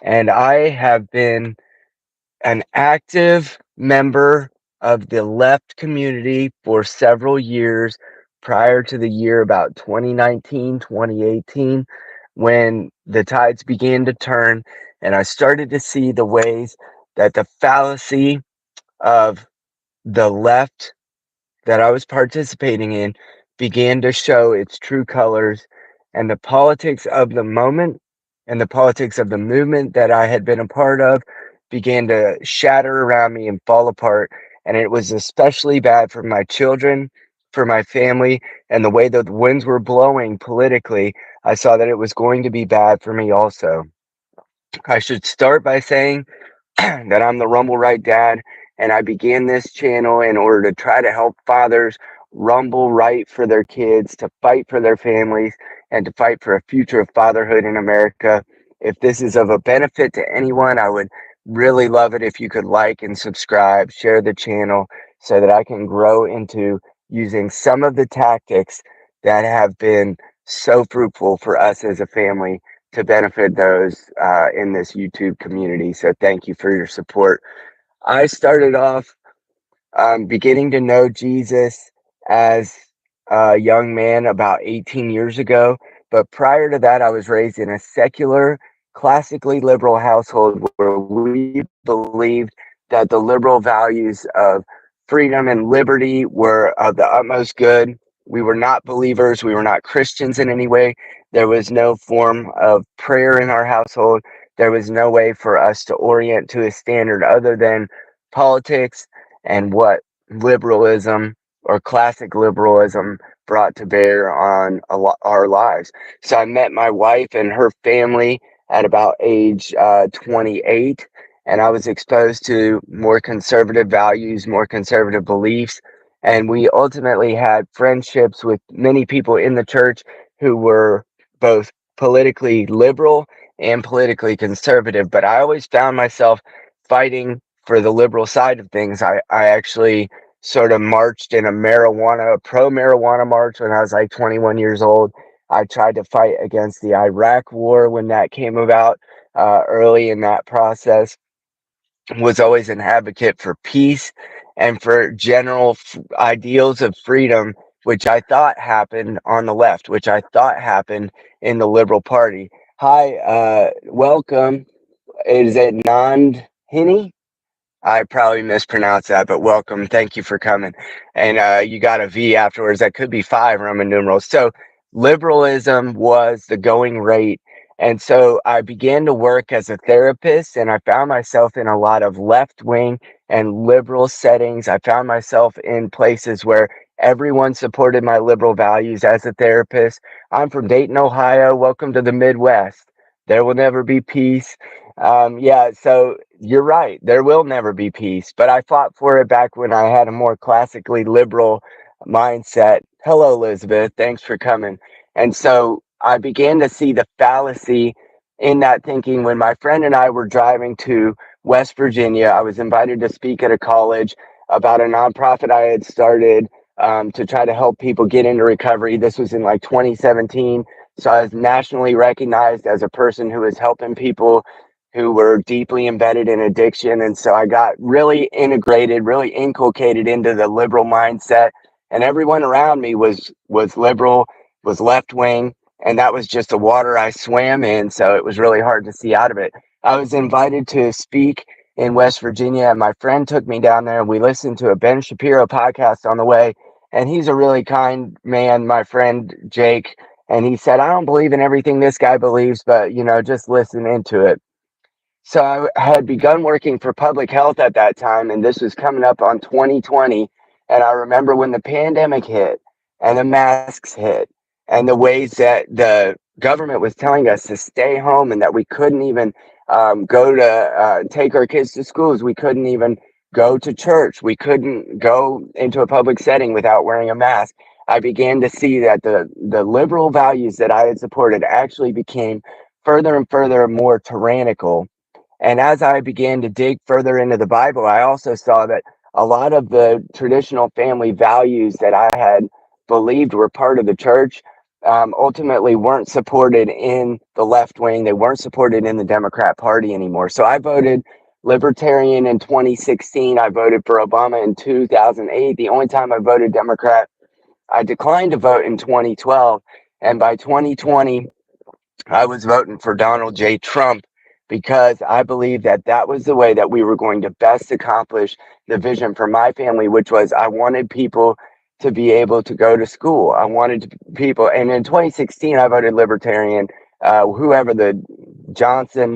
And I have been an active member of the left community for several years prior to the year about 2019, 2018, when the tides began to turn and I started to see the ways that the fallacy of the left that I was participating in began to show its true colors, and the politics of the moment and the politics of the movement that I had been a part of began to shatter around me and fall apart. And it was especially bad for my children, for my family, and the way that the winds were blowing politically. I saw that it was going to be bad for me also. I should start by saying that I'm the Rumble Right Dad, and I began this channel in order to try to help fathers rumble right for their kids, to fight for their families, and to fight for a future of fatherhood in America. If this is of a benefit to anyone, I would really love it if you could like and subscribe, share the channel so that I can grow into using some of the tactics that have been so fruitful for us as a family to benefit those in this YouTube community. So thank you for your support. I started off beginning to know Jesus as a young man about 18 years ago. But prior to that, I was raised in a secular, classically liberal household where we believed that the liberal values of freedom and liberty were of the utmost good. We were not believers. We were not Christians in any way. There was no form of prayer in our household. There was no way for us to orient to a standard other than politics and what liberalism or classic liberalism brought to bear on our lives. So I met my wife and her family at about age 28, and I was exposed to more conservative values, more conservative beliefs. And we ultimately had friendships with many people in the church who were both politically liberal and politically conservative. But I always found myself fighting for the liberal side of things. I actually sort of marched in a pro marijuana march when I was like 21 years old. I tried to fight against the Iraq war when that came about early in that process, was always an advocate for peace and for general ideals of freedom, which I thought happened on the left, which I thought happened in the Liberal Party. Hi, welcome. Is it Nand Hini? I probably mispronounced that, but welcome. Thank you for coming. And you got a V afterwards. That could be five Roman numerals. So liberalism was the going rate. And so I began to work as a therapist, and I found myself in a lot of left wing and liberal settings. I found myself in places where everyone supported my liberal values as a therapist. I'm from Dayton, Ohio. Welcome to the Midwest. There will never be peace. Yeah, so you're right. There will never be peace, but I fought for it back when I had a more classically liberal mindset. Hello, Elizabeth. Thanks for coming. And so I began to see the fallacy in that thinking when my friend and I were driving to West Virginia. I was invited to speak at a college about a nonprofit I had started to try to help people get into recovery. This was in like 2017. So I was nationally recognized as a person who was helping people who were deeply embedded in addiction. And so I got really integrated, really inculcated into the liberal mindset. And everyone around me was liberal, was left wing, and that was just the water I swam in. So it was really hard to see out of it. I was invited to speak in West Virginia, and my friend took me down there, and we listened to a Ben Shapiro podcast on the way. And he's a really kind man, my friend Jake. And he said, I don't believe in everything this guy believes, but just listen into it. So I had begun working for public health at that time, and this was coming up on 2020. And I remember when the pandemic hit and the masks hit and the ways that the government was telling us to stay home and that we couldn't even go to take our kids to schools. We couldn't even go to church. We couldn't go into a public setting without wearing a mask. I began to see that the liberal values that I had supported actually became further and further more tyrannical. And as I began to dig further into the Bible, I also saw that a lot of the traditional family values that I had believed were part of the church ultimately weren't supported in the left wing. They weren't supported in the Democrat Party anymore. So I voted Libertarian in 2016. I voted for Obama in 2008. The only time I voted Democrat, I declined to vote in 2012. And by 2020, I was voting for Donald J. Trump because I believed that that was the way that we were going to best accomplish the vision for my family, which was I wanted people to be able to go to school. I wanted people, and in 2016, I voted Libertarian. Whoever the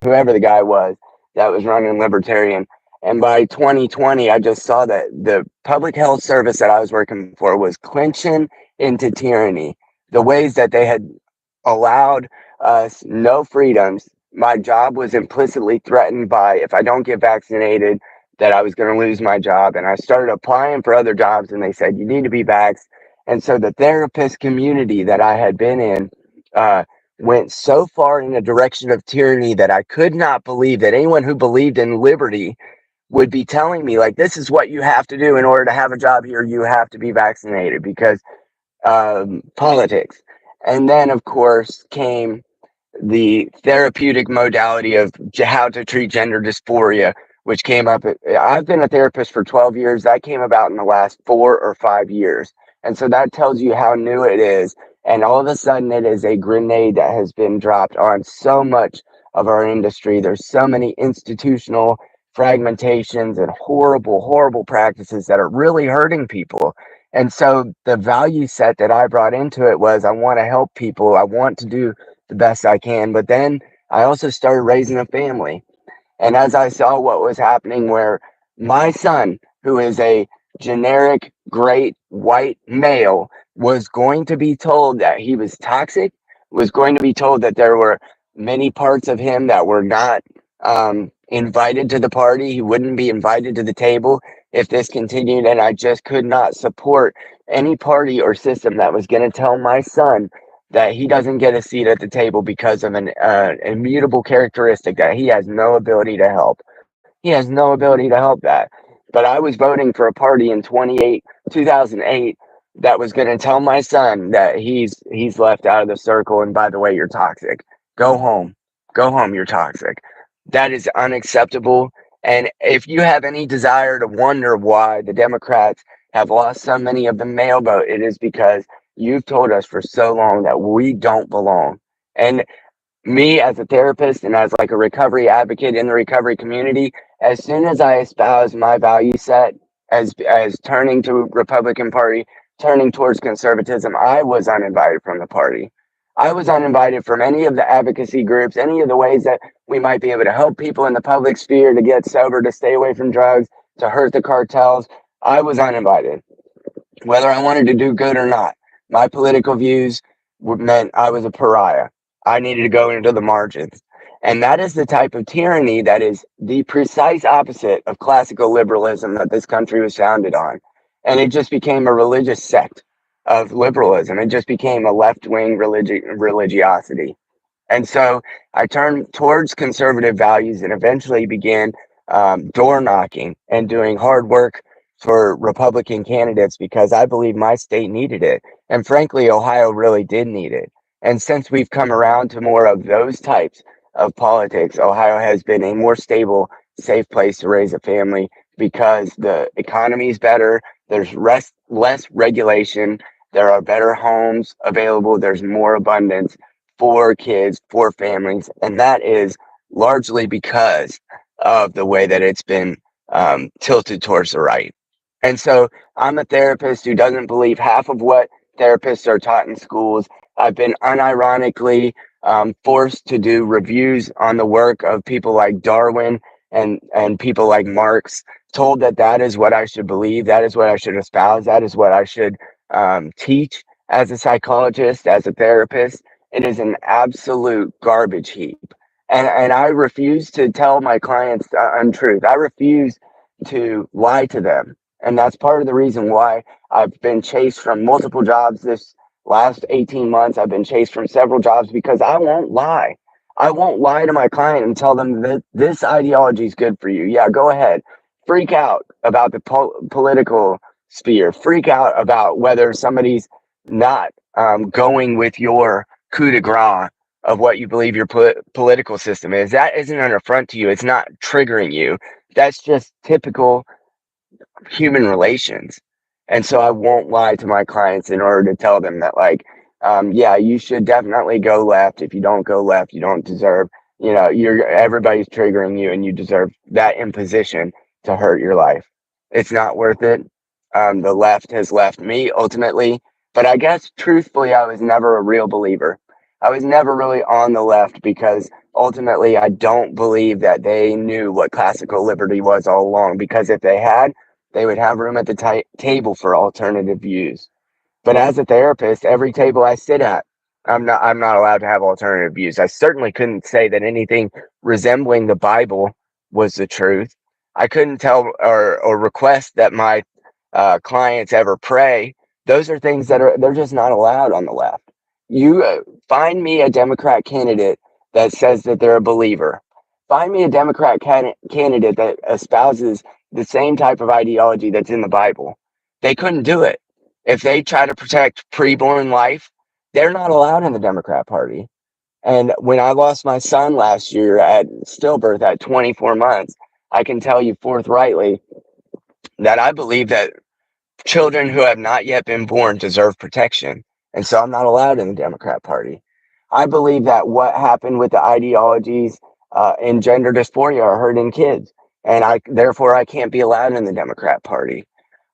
whoever the guy was that was running Libertarian. And by 2020, I just saw that the public health service that I was working for was clinching into tyranny. The ways that they had allowed us no freedoms. My job was implicitly threatened by if I don't get vaccinated, that I was going to lose my job. And I started applying for other jobs, and they said, you need to be vaxxed. And so the therapist community that I had been in went so far in the direction of tyranny that I could not believe that anyone who believed in liberty would be telling me, like, this is what you have to do in order to have a job here. You have to be vaccinated because politics. And then, of course, came the therapeutic modality of how to treat gender dysphoria, which came up. I've been a therapist for 12 years. That came about in the last 4 or 5 years. And so that tells you how new it is. And all of a sudden, it is a grenade that has been dropped on so much of our industry. There's so many institutional fragmentations and horrible, horrible practices that are really hurting people. And so the value set that I brought into it was I want to help people. I want to do the best I can. But then I also started raising a family. And as I saw what was happening, where my son, who is a generic great white male, was going to be told that he was toxic, was going to be told that there were many parts of him that were not invited to the party. He wouldn't be invited to the table if this continued. And I just could not support any party or system that was going to tell my son that he doesn't get a seat at the table because of an immutable characteristic that he has no ability to help. He has no ability to help that. But I was voting for a party in 2008 that was going to tell my son that he's left out of the circle. And by the way, you're toxic. Go home. Go home. You're toxic. That is unacceptable. And if you have any desire to wonder why the Democrats have lost so many of the male vote, it is because you've told us for so long that we don't belong. And me as a therapist and as like a recovery advocate in the recovery community, as soon as I espouse my value set as turning to Republican Party, turning towards conservatism, I was uninvited from the party. I was uninvited from any of the advocacy groups, any of the ways that we might be able to help people in the public sphere to get sober, to stay away from drugs, to hurt the cartels. I was uninvited whether I wanted to do good or not. My political views meant I was a pariah. I needed to go into the margins. And that is the type of tyranny that is the precise opposite of classical liberalism that this country was founded on. And it just became a religious sect of liberalism. It just became a left wing religiosity. And so I turned towards conservative values and eventually began door knocking and doing hard work for Republican candidates because I believe my state needed it. And frankly, Ohio really did need it. And since we've come around to more of those types of politics, Ohio has been a more stable, safe place to raise a family because the economy is better, there's less regulation, there are better homes available, there's more abundance for kids, for families, and that is largely because of the way that it's been tilted towards the right. And so I'm a therapist who doesn't believe half of what therapists are taught in schools. I've been unironically forced to do reviews on the work of people like Darwin and people like Marx, told that that is what I should believe, that is what I should espouse, that is what I should teach as a psychologist, as a therapist. It is an absolute garbage heap. And I refuse to tell my clients untruth. I refuse to lie to them. And that's part of the reason why I've been chased from multiple jobs this last 18 months. I've been chased from several jobs because I won't lie. I won't lie to my client and tell them that this ideology is good for you. Yeah, go ahead. Freak out about the political sphere. Freak out about whether somebody's not going with your coup de grace of what you believe your political system is. That isn't an affront to you. It's not triggering you. That's just typical human relations. And so I won't lie to my clients in order to tell them that, like, yeah, you should definitely go left. If you don't go left, you don't deserve, everybody's triggering you and you deserve that imposition to hurt your life. It's not worth it. The left has left me ultimately, but I guess truthfully, I was never a real believer. I was never really on the left because ultimately I don't believe that they knew what classical liberty was all along, because if they had, they would have room at the table for alternative views. But as a therapist, every table I sit at, I'm not allowed to have alternative views. I certainly couldn't say that anything resembling the Bible was the truth. I couldn't tell or request that my clients ever pray. Those are things that they're just not allowed on the left. You find me a Democrat candidate that says that they're a believer. Find me a Democrat candidate that espouses the same type of ideology that's in the Bible. They couldn't do it. If they try to protect preborn life, they're not allowed in the Democrat Party. And when I lost my son last year at stillbirth at 24 months, I can tell you forthrightly that I believe that children who have not yet been born deserve protection. And so I'm not allowed in the Democrat Party. I believe that what happened with the ideologies in gender dysphoria are hurting kids. And therefore I can't be allowed in the Democrat Party.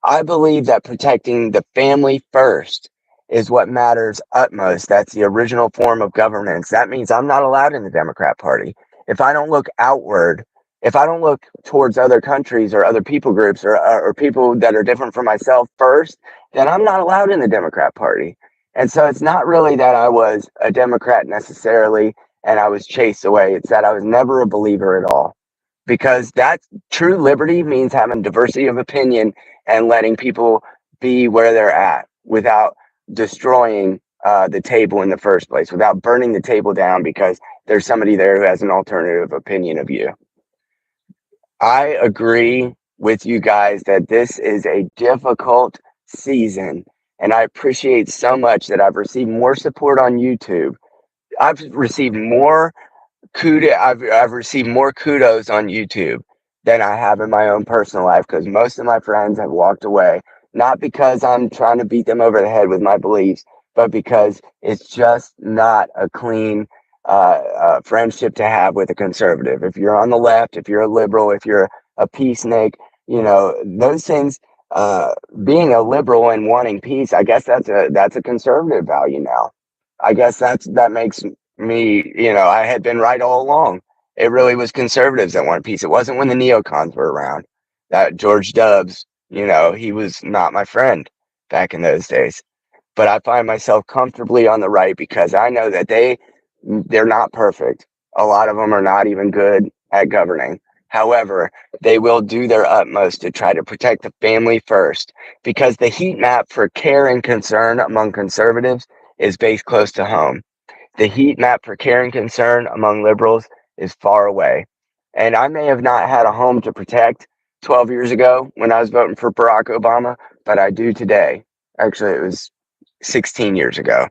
I believe that protecting the family first is what matters utmost. That's the original form of governance. That means I'm not allowed in the Democrat Party. If I don't look outward, if I don't look towards other countries or other people groups or people that are different from myself first, then I'm not allowed in the Democrat Party. And so it's not really that I was a Democrat necessarily and I was chased away. It's that I was never a believer at all. Because that's true liberty means having diversity of opinion and letting people be where they're at without destroying the table in the first place, without burning the table down because there's somebody there who has an alternative opinion of you. I agree with you guys that this is a difficult season, and I appreciate so much that I've received more support on YouTube. I've received more I've received more kudos on YouTube than I have in my own personal life, because most of my friends have walked away, not because I'm trying to beat them over the head with my beliefs, but because it's just not a clean friendship to have with a conservative. If you're on the left, if you're a liberal, if you're a peacenik, those things. Being a liberal and wanting peace, I guess that's a conservative value now. I guess that makes me, I had been right all along. It really was conservatives that wanted peace. It wasn't when the neocons were around. That George Dubs, he was not my friend back in those days. But I find myself comfortably on the right because I know that they're not perfect. A lot of them are not even good at governing. However, they will do their utmost to try to protect the family first, because the heat map for care and concern among conservatives is based close to home. The heat map for care and concern among liberals is far away. And I may have not had a home to protect 12 years ago when I was voting for Barack Obama, but I do today. Actually, it was 16 years ago.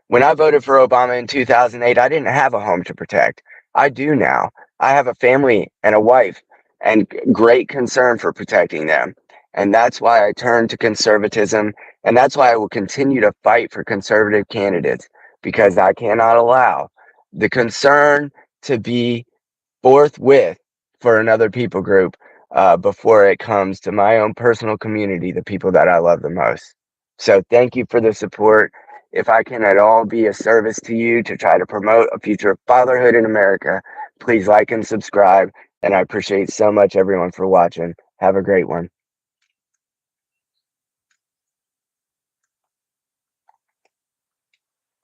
When I voted for Obama in 2008, I didn't have a home to protect. I do now. I have a family and a wife and great concern for protecting them. And that's why I turned to conservatism. And that's why I will continue to fight for conservative candidates, because I cannot allow the concern to be forthwith for another people group before it comes to my own personal community, the people that I love the most. So thank you for the support. If I can at all be a service to you to try to promote a future of fatherhood in America, please like and subscribe. And I appreciate so much everyone for watching. Have a great one.